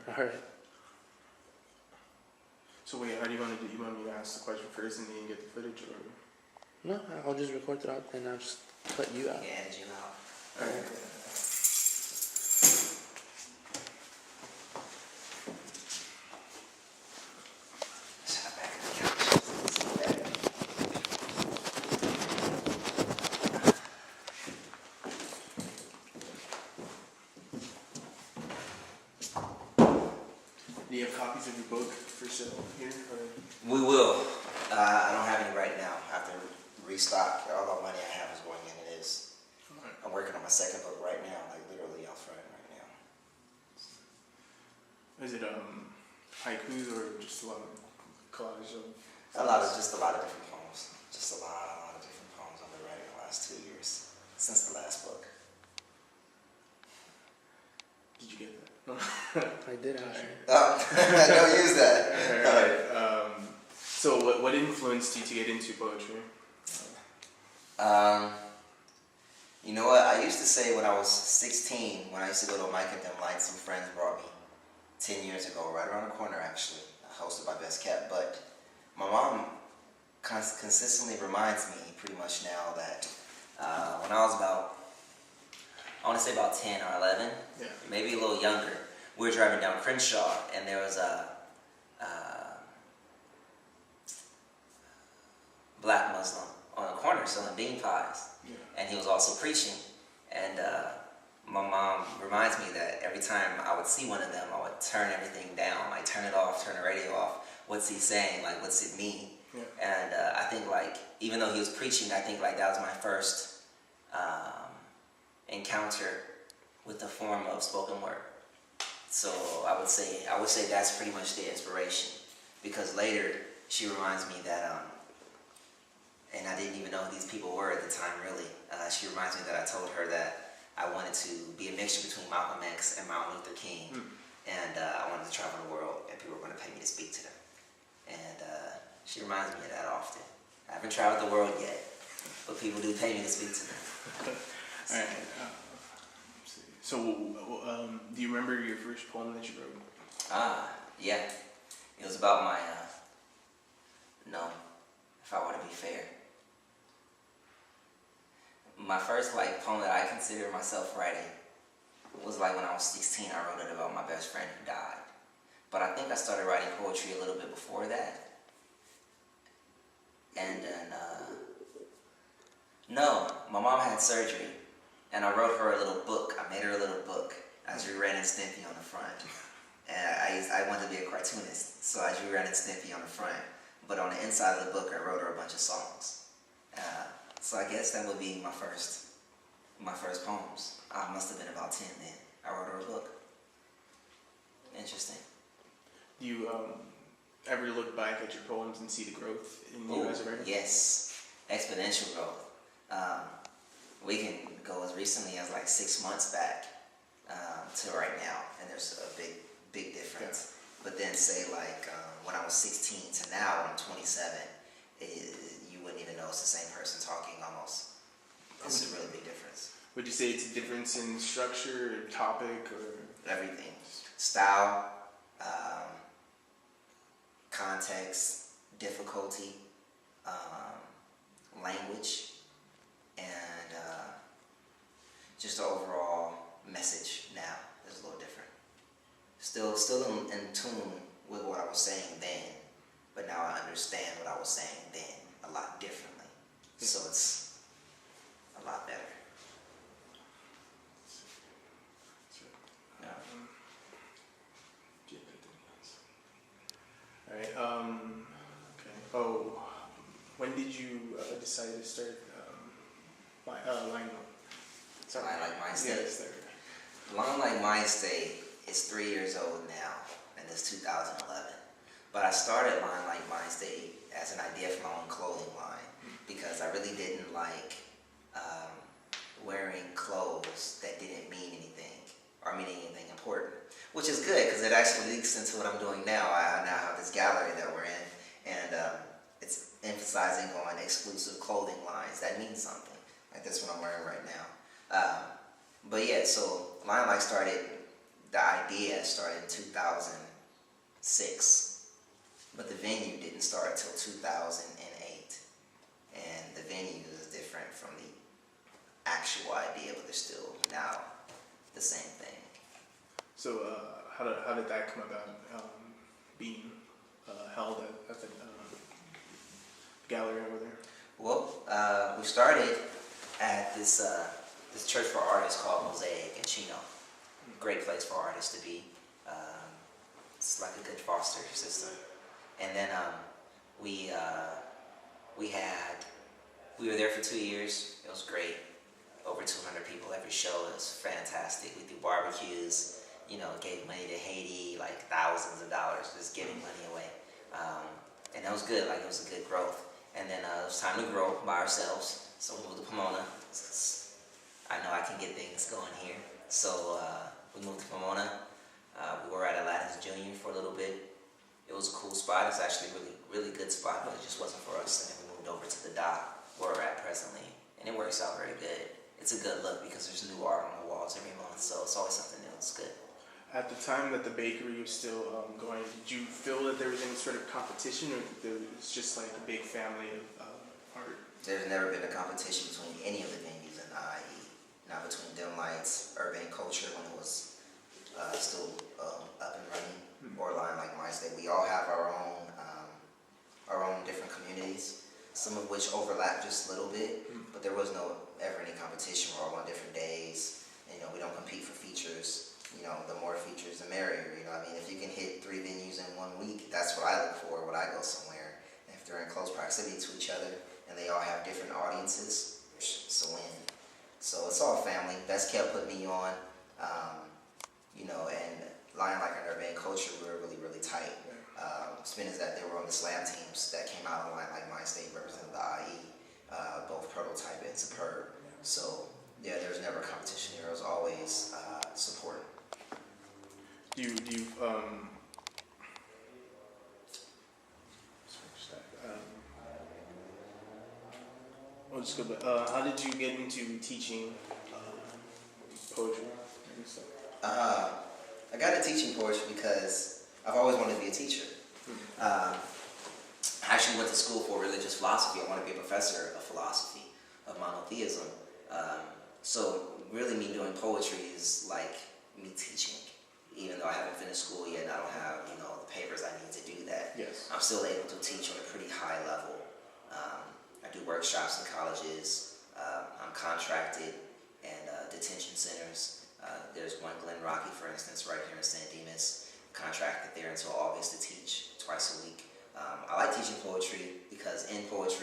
All right. So wait, how do you want to do? You want me to ask the question first and then get the footage, or? No, I'll just record it out and I'll just cut you out. Yeah, edit you out. All right. Sit back on the couch. Do you have copies of your book for sale here? Or? We will. I don't have any right now. I have to restock. All the money I have is going in. It is. Right. I'm working on my second book right now, like literally off right now. Is it haikus or just a lot of collage of? Just a lot of different poems. Just a lot of different poems I've been writing the last 2 years since the last book. Did you get that? No. I did actually. Don't use that. All right. So what influenced you to get into poetry? You know what? I used to say when I was 16, when I used to go to Mike and Them Lights, some friends brought me 10 years ago, right around the corner actually, hosted by Best Kept. But my mom consistently reminds me pretty much now that when I was I want to say about 10 or 11, Yeah. maybe a little younger, we were driving down Crenshaw and there was a black Muslim on the corner selling bean pies. Yeah. And he was also preaching. And my mom reminds me that every time I would see one of them, I would turn everything down, like turn it off, turn the radio off. What's he saying? Like, what's it mean? Yeah. And I think, like, even though he was preaching, I think, like, that was my first encounter with the form of spoken word. So I would say that's pretty much the inspiration. Because later, she reminds me that, and I didn't even know who these people were at the time, really. She reminds me that I told her that I wanted to be a mixture between Malcolm X and Martin Luther King. And I wanted to travel the world, and people were going to pay me to speak to them. And she reminds me of that often. I haven't traveled the world yet, but people do pay me to speak to them. All right. Let's see. So, do you remember your first poem that you wrote? Yeah. It was about my, no, if I were to be fair. My first, poem that I consider myself writing was, when I was 16, I wrote it about my best friend who died. But I think I started writing poetry a little bit before that. And then, no, my mom had surgery, and I wrote her a little book. I made her a little book. I drew Ren and Stimpy on the front. And I wanted to be a cartoonist, so I drew Ren and Stimpy on the front. But on the inside of the book, I wrote her a bunch of songs. So I guess that would be my first poems. I must have been about 10 then. I wrote her a book. Interesting. Do you ever look back at your poems and see the growth in you as a writer? Yes, exponential growth. We can go as recently as 6 months back to right now, and there's a big difference. Yeah. But then say when I was 16 to now, when I'm 27, you wouldn't even know it's the same person talking almost. It's a really big difference. Would you say it's a difference in structure, or topic, or everything? Style, context, difficulty, language, and just the overall message now is a little different. Still in tune with what I was saying then, but now I understand what I was saying then a lot differently. So it's a lot better. All right. Okay. Oh, when did you decide to start Line Like My State? Yes, Line Like My State is 3 years old now, and it's 2011. But I started Line Like My State as an idea for my own clothing line because I really didn't like wearing clothes that didn't mean anything or mean anything important, which is good because it actually leaks into what I'm doing now. I now have this gallery that we're in, and it's emphasizing on exclusive clothing lines that mean something. Like that's what I'm wearing right now. But yeah, so Line Like started the idea started in 2006, but the venue didn't start until 2008. And the venue is different from the actual idea, but they're still now the same thing. So how did that come about, being held at the gallery over there? Well, we started at this church for artists called Mosaic in Chino. Great place for artists to be. It's like a good foster system. And then we were there for 2 years. It was great. Over 200 people every show. It was fantastic. We threw barbecues. Gave money to Haiti, like thousands of dollars, just giving money away. And that was good. Like, it was a good growth. And then it was time to grow by ourselves. So we moved to Pomona. I know I can get things going here. So we moved to Pomona. We were at Aladdin's Junior for a little bit. It was a cool spot. It's actually a really, really good spot, but it just wasn't for us. And then we moved over to the dock where we're at presently. And it works out very good. It's a good look because there's new art on the walls every month. So it's always something new. It's good. At the time that the bakery was still going, did you feel that there was any sort of competition, or that there was just like a big family of art? There's never been a competition between any of the venues in the IE. Not between Dim Lights, Urban Culture when it was still up and running, or Line Like Mind State. We all have our own different communities, some of which overlap just a little bit, but there was ever any competition. We're all on different days, and we don't compete for features. The more features, the merrier. If you can hit 3 venues in 1 week, that's what I look for when I go somewhere. And if they're in close proximity to each other and they all have different audiences, it's a win. So it's all family. Best Kept put me on, and Lion Like an Urban Culture, we were really, really tight. Spin is that they were on the slam teams that came out of Lion Like Mind State, represented the IE, both Prototype and Superb. So yeah, there was never a competition. There was always support. How did you get into teaching poetry and stuff? I got into teaching poetry because I've always wanted to be a teacher. I actually went to school for religious philosophy. I wanted to be a professor of philosophy, of monotheism. So really me doing poetry is like me teaching. Even though I haven't finished school yet and I don't have, the papers I need to do that. Yes. I'm still able to teach on a pretty high level. I do workshops in colleges. I'm contracted and detention centers. There's one, Glen Rocky, for instance, right here in San Dimas. Contracted there until August to teach twice a week. I like teaching poetry because in poetry,